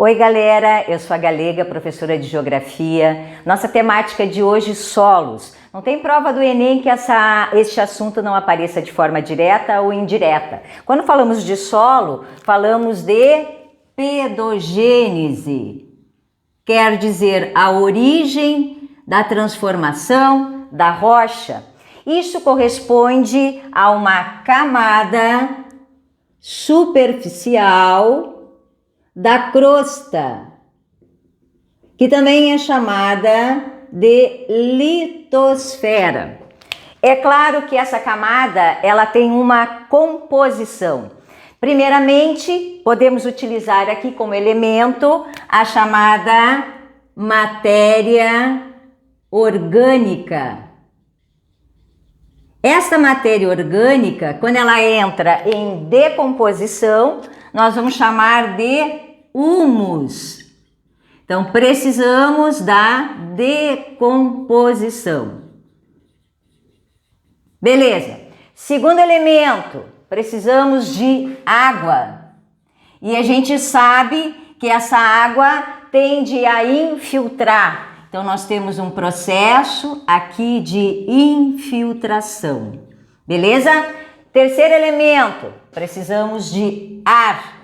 Oi galera, eu sou a Galega, professora de Geografia. Nossa temática de hoje, solos. Não tem prova do Enem que este assunto não apareça de forma direta ou indireta. Quando falamos de solo, falamos de pedogênese. Quer dizer, a origem da transformação da rocha. Isso corresponde a uma camada superficial da crosta, que também é chamada de litosfera. É claro que essa camada ela tem uma composição. Primeiramente, podemos utilizar aqui como elemento a chamada matéria orgânica. Esta matéria orgânica, quando ela entra em decomposição, nós vamos chamar de humus. Então, precisamos da decomposição. Beleza. Segundo elemento, precisamos de água. E a gente sabe que essa água tende a infiltrar. Então, nós temos um processo aqui de infiltração. Beleza? Terceiro elemento, precisamos de ar.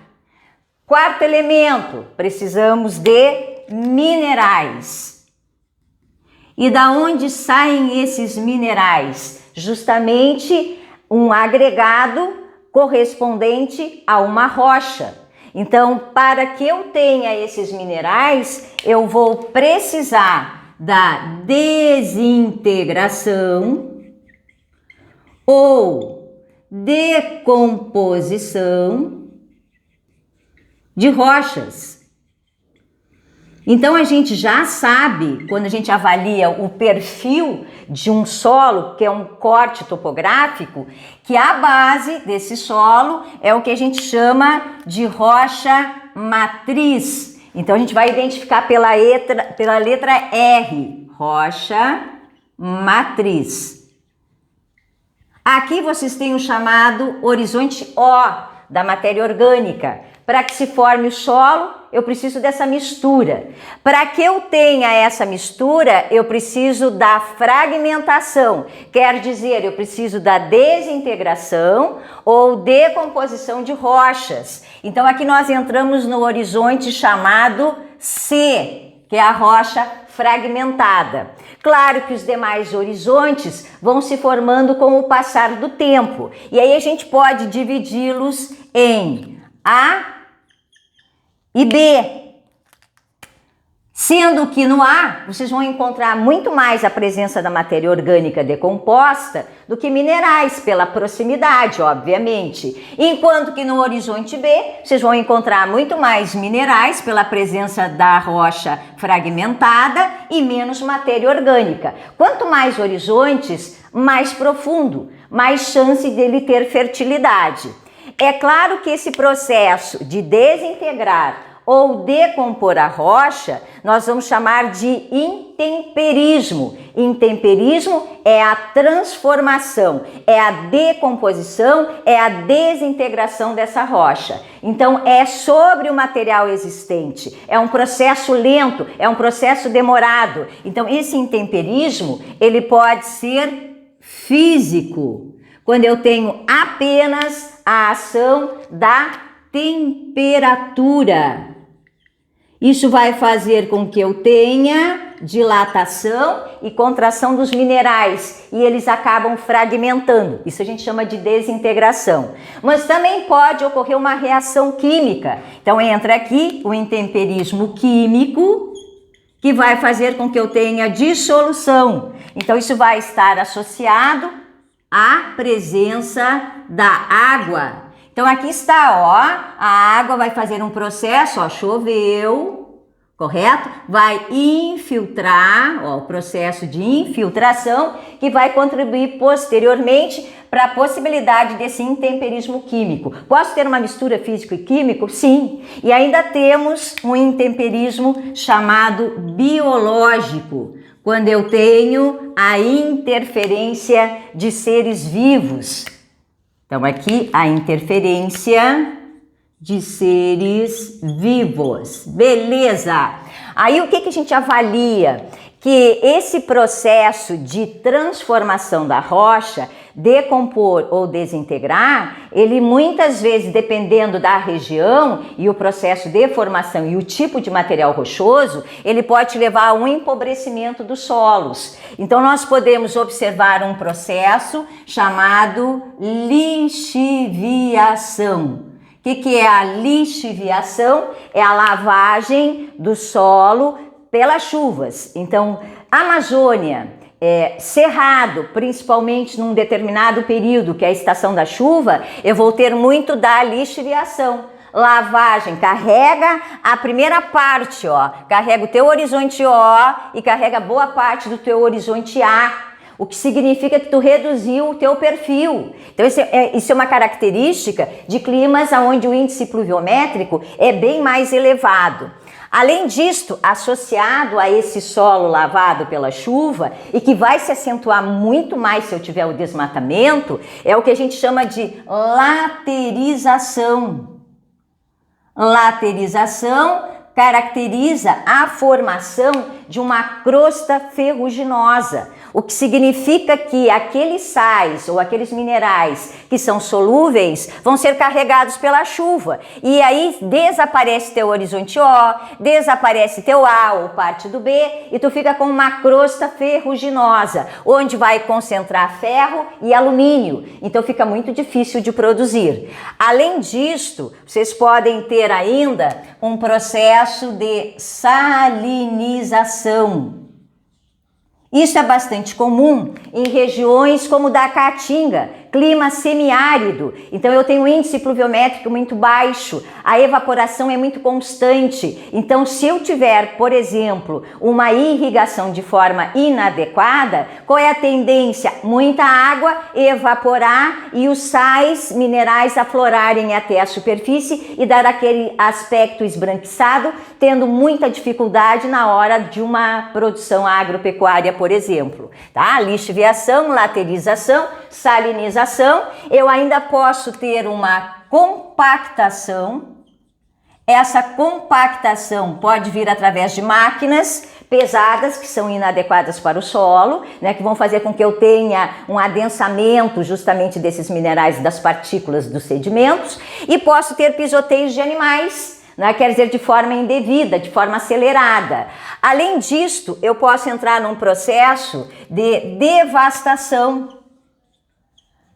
Quarto elemento, precisamos de minerais. E da onde saem esses minerais? Justamente um agregado correspondente a uma rocha. Então, para que eu tenha esses minerais, eu vou precisar da desintegração ou decomposição de rochas. Então a gente já sabe, quando a gente avalia o perfil de um solo, que é um corte topográfico, que a base desse solo é o que a gente chama de rocha matriz. Então a gente vai identificar pela letra R, rocha matriz. Aqui vocês têm o chamado horizonte O da matéria orgânica. Para que se forme o solo, eu preciso dessa mistura. Para que eu tenha essa mistura, eu preciso da fragmentação. Quer dizer, eu preciso da desintegração ou decomposição de rochas. Então aqui nós entramos no horizonte chamado C, que é a rocha fragmentada. Claro que os demais horizontes vão se formando com o passar do tempo. E aí a gente pode dividi-los em A e B. Sendo que no A, vocês vão encontrar muito mais a presença da matéria orgânica decomposta do que minerais, pela proximidade, obviamente. Enquanto que no horizonte B, vocês vão encontrar muito mais minerais, pela presença da rocha fragmentada e menos matéria orgânica. Quanto mais horizontes, mais profundo, mais chance dele ter fertilidade. É claro que esse processo de desintegrar ou decompor a rocha, nós vamos chamar de intemperismo. Intemperismo é a transformação, é a decomposição, é a desintegração dessa rocha. Então, é sobre o material existente, é um processo lento, é um processo demorado. Então, esse intemperismo, ele pode ser físico, quando eu tenho apenas a ação da temperatura. Isso vai fazer com que eu tenha dilatação e contração dos minerais e eles acabam fragmentando. Isso a gente chama de desintegração. Mas também pode ocorrer uma reação química. Então entra aqui o intemperismo químico, que vai fazer com que eu tenha dissolução. Então isso vai estar associado à presença da água. Então aqui está, ó, a água vai fazer um processo, ó, choveu, correto? Vai infiltrar, ó, o processo de infiltração que vai contribuir posteriormente para a possibilidade desse intemperismo químico. Posso ter uma mistura físico e químico? Sim. E ainda temos um intemperismo chamado biológico, quando eu tenho a interferência de seres vivos. Então, aqui a interferência de seres vivos. Beleza! Aí o que a gente avalia? Que esse processo de transformação da rocha, decompor ou desintegrar, ele muitas vezes, dependendo da região e o processo de formação e o tipo de material rochoso, ele pode levar a um empobrecimento dos solos. Então nós podemos observar um processo chamado lixiviação. O que é a lixiviação? É a lavagem do solo pelas chuvas. Então, Amazônia, Cerrado, principalmente num determinado período, que é a estação da chuva, eu vou ter muito da lixiviação. Lavagem, carrega a primeira parte, ó, carrega o teu horizonte O e carrega boa parte do teu horizonte A. O que significa que tu reduziu o teu perfil. Então isso é uma característica de climas onde o índice pluviométrico é bem mais elevado. Além disto, associado a esse solo lavado pela chuva e que vai se acentuar muito mais se eu tiver o desmatamento, é o que a gente chama de laterização. Laterização caracteriza a formação de uma crosta ferruginosa, o que significa que aqueles sais ou aqueles minerais que são solúveis vão ser carregados pela chuva e aí desaparece teu horizonte O, desaparece teu A ou parte do B e tu fica com uma crosta ferruginosa, onde vai concentrar ferro e alumínio, então fica muito difícil de produzir. Além disto, vocês podem ter ainda um processo de salinização. Isso é bastante comum em regiões como da Caatinga, clima semiárido. Então eu tenho um índice pluviométrico muito baixo, a evaporação é muito constante. Então se eu tiver, por exemplo, uma irrigação de forma inadequada, qual é a tendência? Muita água evaporar e os sais minerais aflorarem até a superfície e dar aquele aspecto esbranquiçado, tendo muita dificuldade na hora de uma produção agropecuária, por exemplo. Tá? Lixiviação, laterização, salinização. Eu ainda posso ter uma compactação. Essa compactação pode vir através de máquinas pesadas que são inadequadas para o solo, né, que vão fazer com que eu tenha um adensamento justamente desses minerais, das partículas dos sedimentos, e posso ter pisoteios de animais, né, quer dizer, de forma indevida, de forma acelerada. Além disto, eu posso entrar num processo de devastação.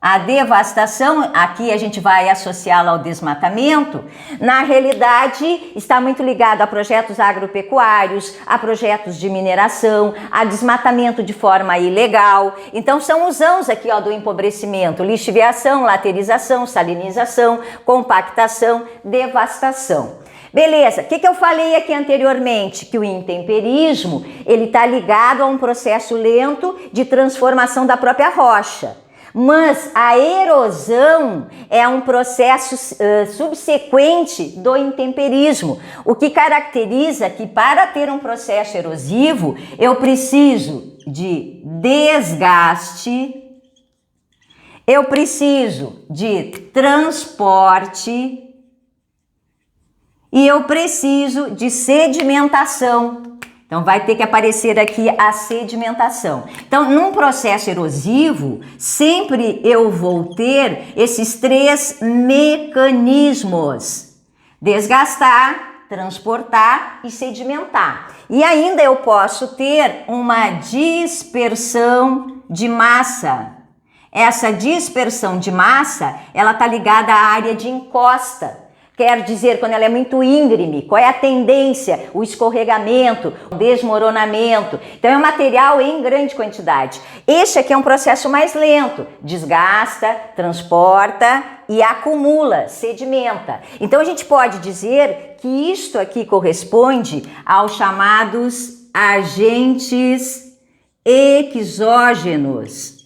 A devastação, aqui a gente vai associá-la ao desmatamento, na realidade está muito ligado a projetos agropecuários, a projetos de mineração, a desmatamento de forma ilegal. Então são os ãos aqui, ó, do empobrecimento: lixiviação, laterização, salinização, compactação, devastação. Beleza, o que eu falei aqui anteriormente? Que o intemperismo, ele está ligado a um processo lento de transformação da própria rocha. Mas a erosão é um processo subsequente do intemperismo, o que caracteriza que para ter um processo erosivo eu preciso de desgaste, eu preciso de transporte e eu preciso de sedimentação. Então vai ter que aparecer aqui a sedimentação. Então, num processo erosivo, sempre eu vou ter esses três mecanismos: desgastar, transportar e sedimentar. E ainda eu posso ter uma dispersão de massa. Essa dispersão de massa, ela está ligada à área de encosta. Quer dizer, quando ela é muito íngreme, qual é a tendência? O escorregamento, o desmoronamento. Então é um material em grande quantidade. Este aqui é um processo mais lento. Desgasta, transporta e acumula, sedimenta. Então a gente pode dizer que isto aqui corresponde aos chamados agentes exógenos.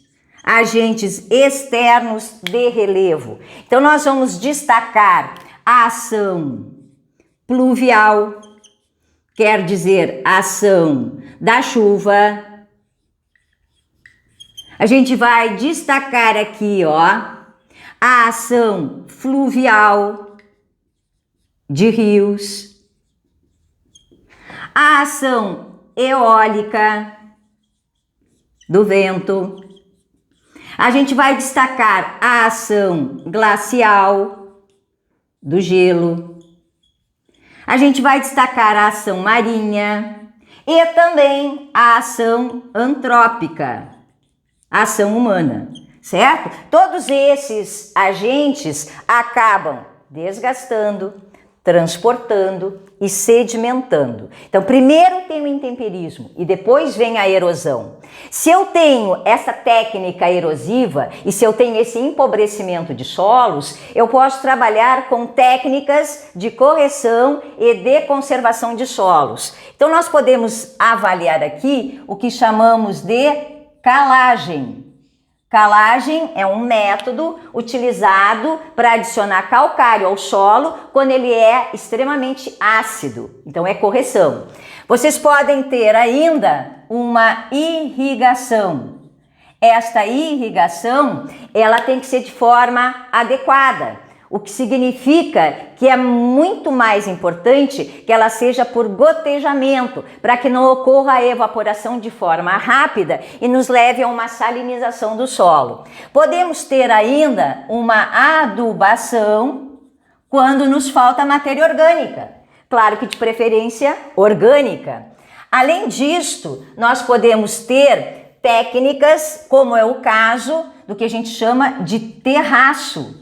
Agentes externos de relevo. Então nós vamos destacar a ação pluvial, quer dizer, a ação da chuva. A gente vai destacar aqui, ó, a ação fluvial, de rios, a ação eólica do vento. A gente vai destacar a ação glacial do gelo. A gente vai destacar a ação marinha e também a ação antrópica, a ação humana, certo? Todos esses agentes acabam desgastando, transportando e sedimentando. Então, primeiro tem o intemperismo e depois vem a erosão. Se eu tenho essa técnica erosiva e se eu tenho esse empobrecimento de solos, eu posso trabalhar com técnicas de correção e de conservação de solos. Então, nós podemos avaliar aqui o que chamamos de calagem. Calagem é um método utilizado para adicionar calcário ao solo quando ele é extremamente ácido. Então é correção. Vocês podem ter ainda uma irrigação. Esta irrigação, ela tem que ser de forma adequada. O que significa que é muito mais importante que ela seja por gotejamento, para que não ocorra a evaporação de forma rápida e nos leve a uma salinização do solo. Podemos ter ainda uma adubação quando nos falta matéria orgânica, claro que de preferência orgânica. Além disto, nós podemos ter técnicas, como é o caso do que a gente chama de terraço.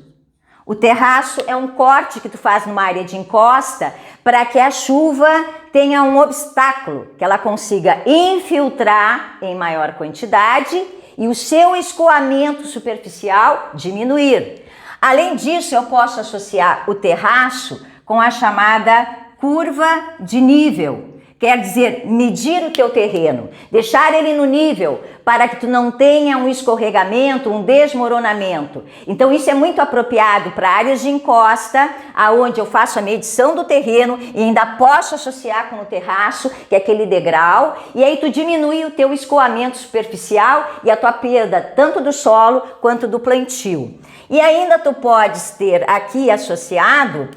O terraço é um corte que tu faz numa área de encosta para que a chuva tenha um obstáculo, que ela consiga infiltrar em maior quantidade e o seu escoamento superficial diminuir. Além disso, eu posso associar o terraço com a chamada curva de nível. Quer dizer, medir o teu terreno, deixar ele no nível para que tu não tenha um escorregamento, um desmoronamento. Então isso é muito apropriado para áreas de encosta, aonde eu faço a medição do terreno e ainda posso associar com o terraço, que é aquele degrau, e aí tu diminui o teu escoamento superficial e a tua perda tanto do solo quanto do plantio. E ainda tu podes ter aqui associado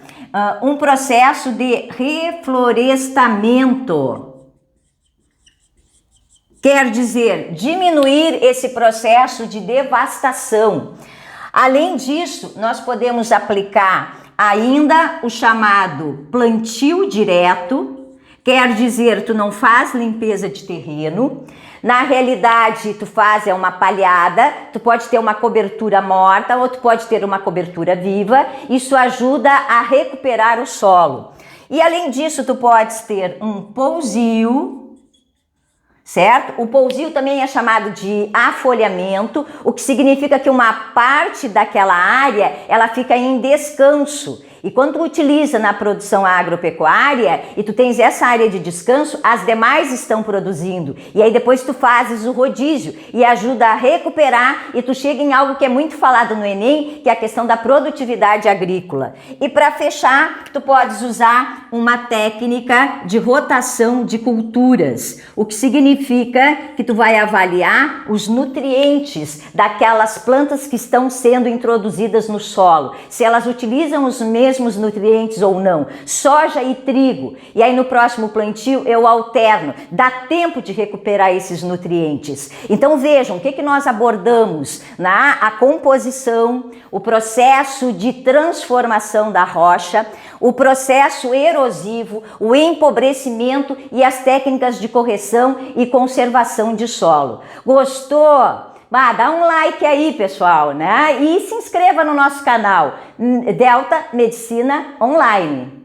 um processo de reflorestamento. Quer dizer, diminuir esse processo de devastação. Além disso, nós podemos aplicar ainda o chamado plantio direto, quer dizer, tu não faz limpeza de terreno. Na realidade, tu faz uma palhada, tu pode ter uma cobertura morta ou tu pode ter uma cobertura viva. Isso ajuda a recuperar o solo. E além disso, tu podes ter um pousio, certo? O pousio também é chamado de afolhamento, o que significa que uma parte daquela área, ela fica em descanso. E quando tu utiliza na produção agropecuária e tu tens essa área de descanso, as demais estão produzindo. E aí depois tu fazes o rodízio e ajuda a recuperar e tu chega em algo que é muito falado no Enem, que é a questão da produtividade agrícola. E para fechar, tu podes usar uma técnica de rotação de culturas, o que significa que tu vai avaliar os nutrientes daquelas plantas que estão sendo introduzidas no solo, se elas utilizam os mesmos nutrientes ou não, soja e trigo, e aí no próximo plantio eu alterno, dá tempo de recuperar esses nutrientes. Então vejam, o que nós abordamos a composição, o processo de transformação da rocha, o processo erosivo, o empobrecimento e as técnicas de correção e conservação de solo. Gostou? Dá um like aí, pessoal, né? E se inscreva no nosso canal Delta Medicina Online.